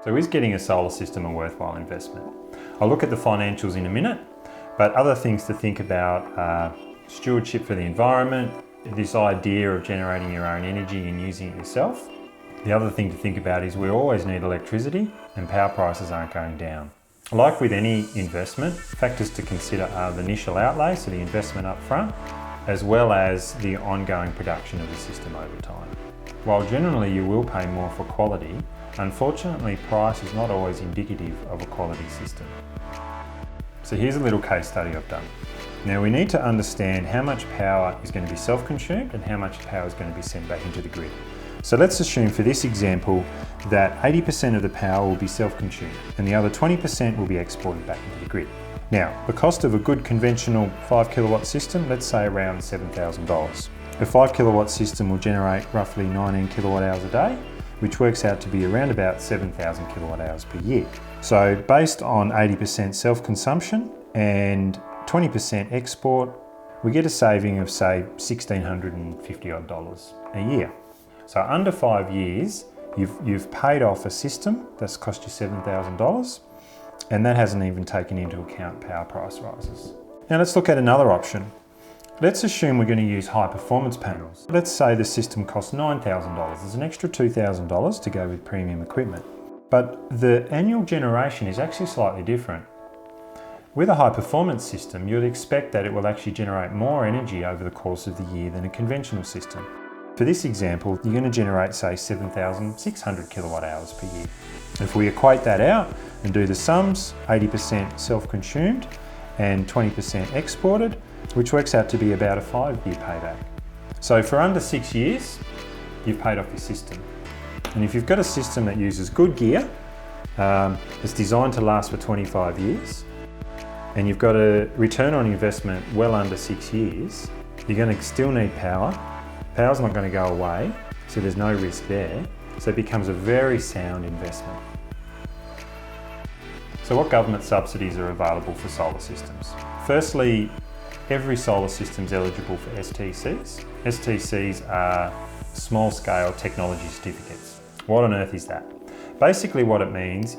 So is getting a solar system a worthwhile investment? I'll look at the financials in a minute, but other things to think about are stewardship for the environment, this idea of generating your own energy and using it yourself. The other thing to think about is we always need electricity and power prices aren't going down. Like with any investment, factors to consider are the initial outlay, so the investment up front, as well as the ongoing production of the system over time. While generally you will pay more for quality, unfortunately price is not always indicative of a quality system. So here's a little case study I've done. Now we need to understand how much power is going to be self-consumed and how much power is going to be sent back into the grid. So let's assume for this example that 80% of the power will be self-consumed and the other 20% will be exported back into the grid. Now, the cost of a good conventional 5 kilowatt system, let's say around $7,000. A 5 kilowatt system will generate roughly 19 kilowatt hours a day, which works out to be around about 7,000 kilowatt hours per year. So based on 80% self-consumption and 20% export, we get a saving of say $1,650 a year. So under 5 years, you've paid off a system that's cost you $7,000, and that hasn't even taken into account power price rises. Now let's look at another option. Let's assume we're going to use high performance panels. Let's say the system costs $9,000. There's an extra $2,000 to go with premium equipment. But the annual generation is actually slightly different. With a high performance system, you'd expect that it will actually generate more energy over the course of the year than a conventional system. For this example, you're going to generate say 7,600 kilowatt hours per year. If we equate that out and do the sums, 80% self-consumed and 20% exported, which works out to be about a 5-year payback. So for under 6 years, you've paid off your system. And if you've got a system that uses good gear, it's designed to last for 25 years, and you've got a return on investment well under 6 years, you're going to still need power. Power's not going to go away, so there's no risk there. So it becomes a very sound investment. So what government subsidies are available for solar systems? Firstly, every solar system is eligible for STCs. STCs are small-scale technology certificates. What on earth is that? Basically what it means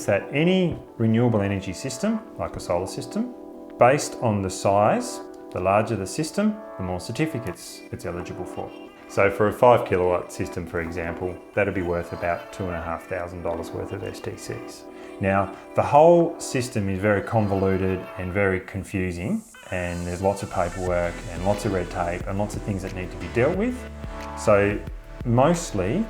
that any renewable energy system, like a solar system, based on the size, the larger the system, the more certificates it's eligible for. So for a 5 kilowatt system, for example, that'd be worth about $2,500 worth of STCs. Now, the whole system is very convoluted and very confusing, and there's lots of paperwork and lots of red tape and lots of things that need to be dealt with. So mostly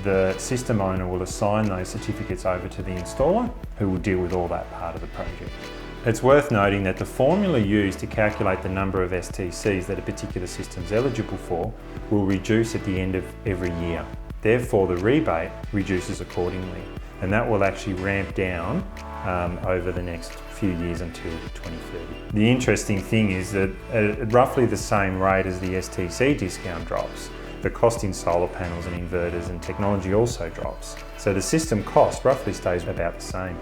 the system owner will assign those certificates over to the installer, who will deal with all that part of the project. It's worth noting that the formula used to calculate the number of STCs that a particular system is eligible for will reduce at the end of every year. Therefore, the rebate reduces accordingly, and that will actually ramp down over the next few years until 2030. The interesting thing is that at roughly the same rate as the STC discount drops, the cost in solar panels and inverters and technology also drops. So the system cost roughly stays about the same.